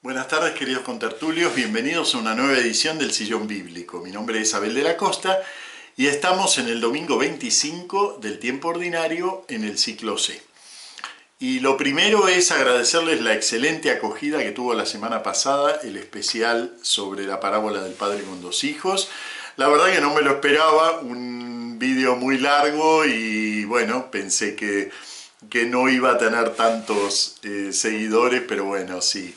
Buenas tardes, queridos contertulios, bienvenidos a una nueva edición del Sillón Bíblico. Mi nombre es Abel de la Costa y estamos en el domingo 25 del tiempo ordinario en el ciclo C. Y lo primero es agradecerles la excelente acogida que tuvo la semana pasada el especial sobre la parábola del padre con dos hijos. La verdad que no me lo esperaba, un vídeo muy largo y bueno, pensé que no iba a tener tantos seguidores, pero bueno, sí.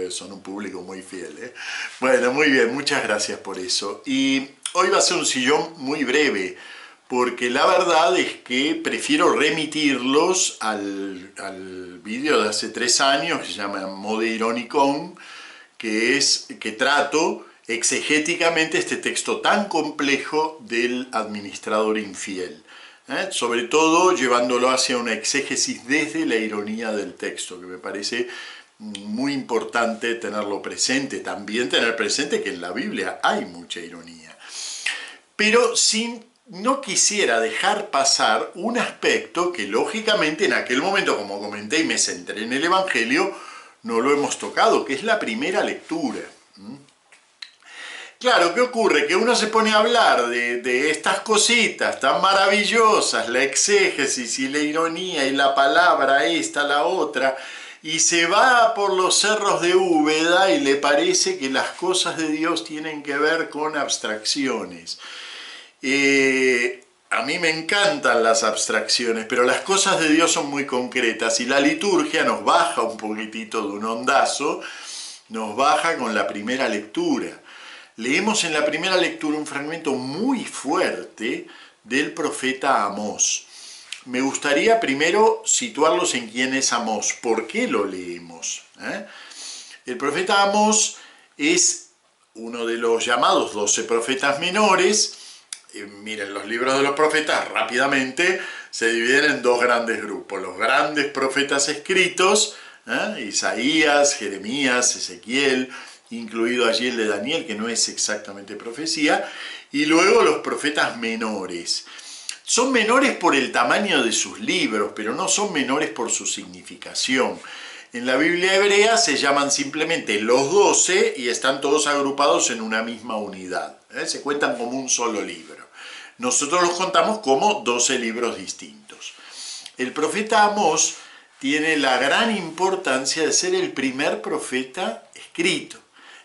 Son un público muy fiel, Bueno, muy bien, muchas gracias por eso. Y hoy va a ser un sillón muy breve, porque la verdad es que prefiero remitirlos al vídeo de hace 3 años, que se llama Mode Ironicon, que trato exegéticamente este texto tan complejo del administrador infiel. Sobre todo llevándolo hacia una exégesis desde la ironía del texto, que me parece muy importante tenerlo presente. También tener presente que en la Biblia hay mucha ironía. Pero no quisiera dejar pasar un aspecto que lógicamente en aquel momento, como comenté y me centré en el Evangelio, no lo hemos tocado, que es la primera lectura. Claro, ¿qué ocurre? Que uno se pone a hablar de estas cositas tan maravillosas, la exégesis y la ironía y la palabra esta, la otra, y se va por los cerros de Úbeda y le parece que las cosas de Dios tienen que ver con abstracciones. A mí me encantan las abstracciones, pero las cosas de Dios son muy concretas y la liturgia nos baja un poquitito de un ondazo, nos baja con la primera lectura. Leemos en la primera lectura un fragmento muy fuerte del profeta Amós. Me gustaría primero situarlos en quién es Amós, por qué lo leemos. El profeta Amós es uno de los llamados 12 profetas menores. Miren, los libros de los profetas rápidamente se dividen en dos grandes grupos. Los grandes profetas escritos, Isaías, Jeremías, Ezequiel, incluido allí el de Daniel, que no es exactamente profecía, y luego los profetas menores. Son menores por el tamaño de sus libros, pero no son menores por su significación. En la Biblia hebrea se llaman simplemente los 12 y están todos agrupados en una misma unidad. Se cuentan como un solo libro. Nosotros los contamos como 12 libros distintos. El profeta Amós tiene la gran importancia de ser el primer profeta escrito.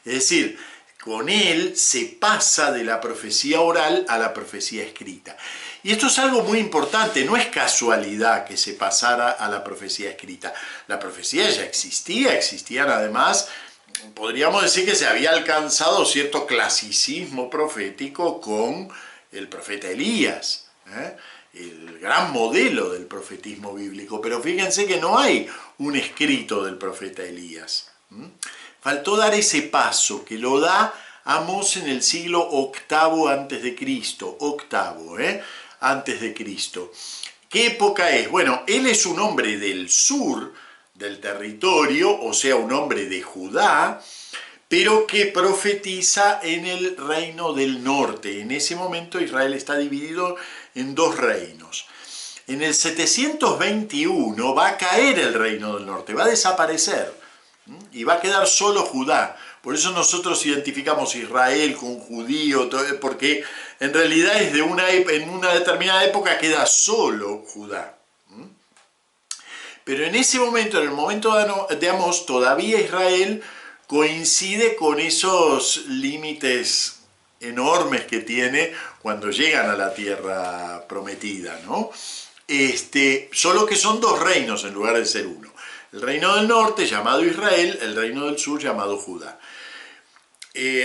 Es decir, con él se pasa de la profecía oral a la profecía escrita. Y esto es algo muy importante, no es casualidad que se pasara a la profecía escrita. La profecía ya existían además, podríamos decir que se había alcanzado cierto clasicismo profético con el profeta Elías, el gran modelo del profetismo bíblico, pero fíjense que no hay un escrito del profeta Elías. Faltó dar ese paso que lo da Amós en el siglo VIII antes de Cristo. ¿Qué época es? Bueno, él es un hombre del sur del territorio, o sea, un hombre de Judá, pero que profetiza en el reino del norte. En ese momento Israel está dividido en dos reinos. En el 721 va a caer el reino del norte, va a desaparecer y va a quedar solo Judá. Por eso nosotros identificamos Israel con judío, porque en realidad es en una determinada época queda solo Judá. Pero en ese momento, en el momento de Amós, todavía Israel coincide con esos límites enormes que tiene cuando llegan a la tierra prometida, ¿no? Solo que son dos reinos en lugar de ser uno. El reino del norte, llamado Israel, el reino del sur, llamado Judá.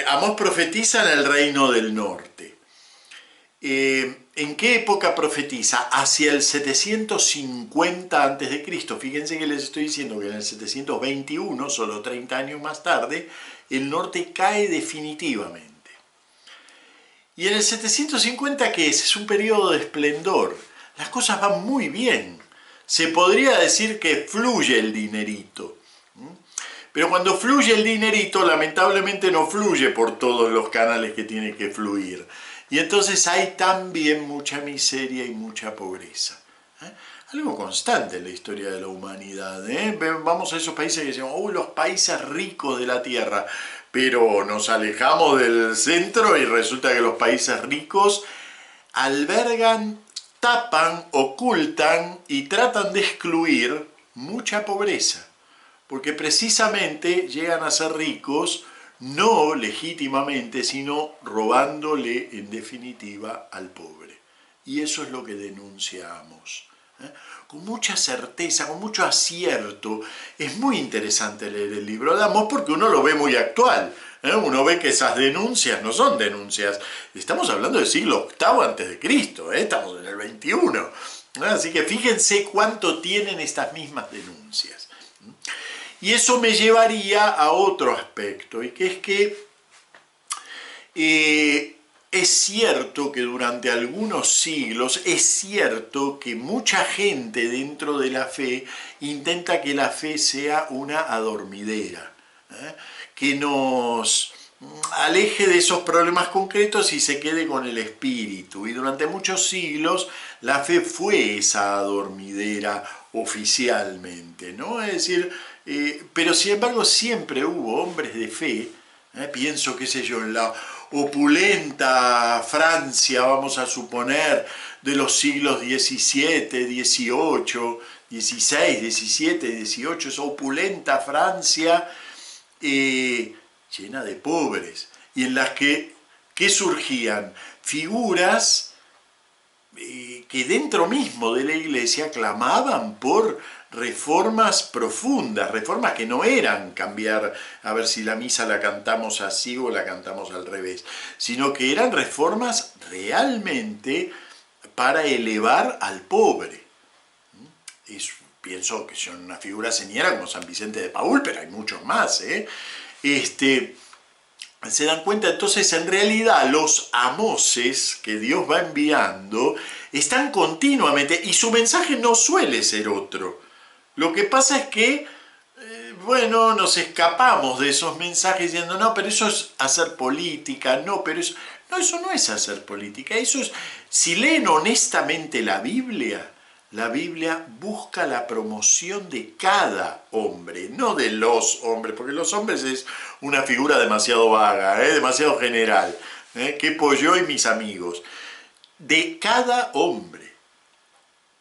Amós profetiza en el reino del norte. ¿En qué época profetiza? Hacia el 750 a.C. Fíjense que les estoy diciendo que en el 721, solo 30 años más tarde, el norte cae definitivamente. Y en el 750, ¿qué es? Es un periodo de esplendor. Las cosas van muy bien. Se podría decir que fluye el dinerito. Pero cuando fluye el dinerito, lamentablemente no fluye por todos los canales que tiene que fluir. Y entonces hay también mucha miseria y mucha pobreza. algo constante en la historia de la humanidad. Vamos a esos países que decimos, uy, los países ricos de la tierra, pero nos alejamos del centro y resulta que los países ricos albergan, tapan, ocultan y tratan de excluir mucha pobreza, porque precisamente llegan a ser ricos no legítimamente, sino robándole en definitiva al pobre. Y eso es lo que denunciamos. Con mucha certeza, con mucho acierto. Es muy interesante leer el libro de Amós porque uno lo ve muy actual. Uno ve que esas denuncias no son denuncias. Estamos hablando del siglo VIII a.C., estamos en el XXI. Así que fíjense cuánto tienen estas mismas denuncias. Y eso me llevaría a otro aspecto, y que es que es cierto que durante algunos siglos, es cierto que mucha gente dentro de la fe intenta que la fe sea una adormidera, que nos aleje de esos problemas concretos y se quede con el espíritu. Y durante muchos siglos la fe fue esa adormidera oficialmente, ¿no? Es decir, pero sin embargo siempre hubo hombres de fe, pienso, qué sé yo, en la opulenta Francia, vamos a suponer, de los siglos XVII, XVIII, XVI, XVII, XVIII, esa opulenta Francia llena de pobres, y en las que surgían figuras que dentro mismo de la iglesia clamaban por reformas profundas, reformas que no eran cambiar, a ver si la misa la cantamos así o la cantamos al revés, sino que eran reformas realmente para elevar al pobre. Pienso que son una figura señera como San Vicente de Paúl, pero hay muchos más. Se dan cuenta entonces, en realidad los Amoses que Dios va enviando están continuamente, y su mensaje no suele ser otro. Lo que pasa es que, bueno, nos escapamos de esos mensajes diciendo, no, pero eso es hacer política, no, pero eso no es hacer política, eso es, si leen honestamente la Biblia busca la promoción de cada hombre, no de los hombres, porque los hombres es una figura demasiado vaga, demasiado general, que pues yo y mis amigos, de cada hombre.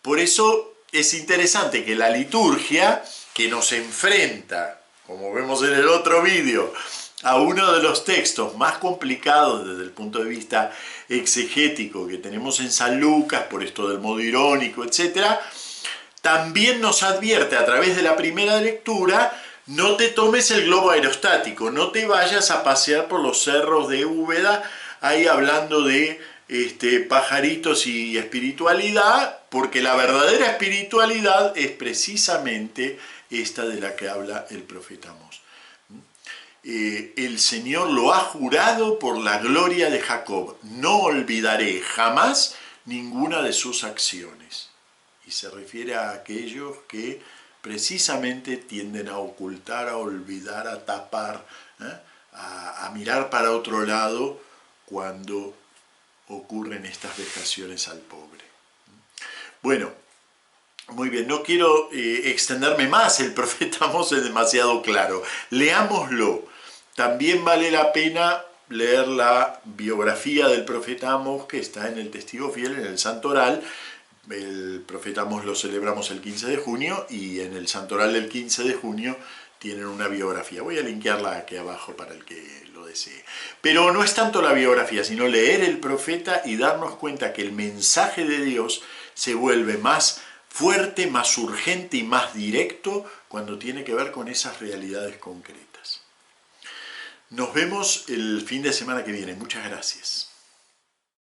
Por eso es interesante que la liturgia, que nos enfrenta, como vemos en el otro vídeo, a uno de los textos más complicados desde el punto de vista exegético que tenemos en San Lucas, por esto del modo irónico, etc., también nos advierte a través de la primera lectura, no te tomes el globo aerostático, no te vayas a pasear por los cerros de Úbeda, ahí hablando de pajaritos y espiritualidad, porque la verdadera espiritualidad es precisamente esta de la que habla el profeta Amós. El Señor lo ha jurado por la gloria de Jacob, no olvidaré jamás ninguna de sus acciones. Y se refiere a aquellos que precisamente tienden a ocultar, a olvidar, a tapar, a mirar para otro lado cuando ocurren estas vejaciones al pobre. Bueno, muy bien, no quiero extenderme más, el profeta Amós es demasiado claro. Leámoslo. También vale la pena leer la biografía del profeta Amós, que está en el Testigo Fiel, en el Santoral. El profeta Amós lo celebramos el 15 de junio y en el Santoral del 15 de junio tienen una biografía. Voy a linkearla aquí abajo para el que lo desee. Pero no es tanto la biografía, sino leer el profeta y darnos cuenta que el mensaje de Dios se vuelve más fuerte, más urgente y más directo cuando tiene que ver con esas realidades concretas. Nos vemos el fin de semana que viene. Muchas gracias.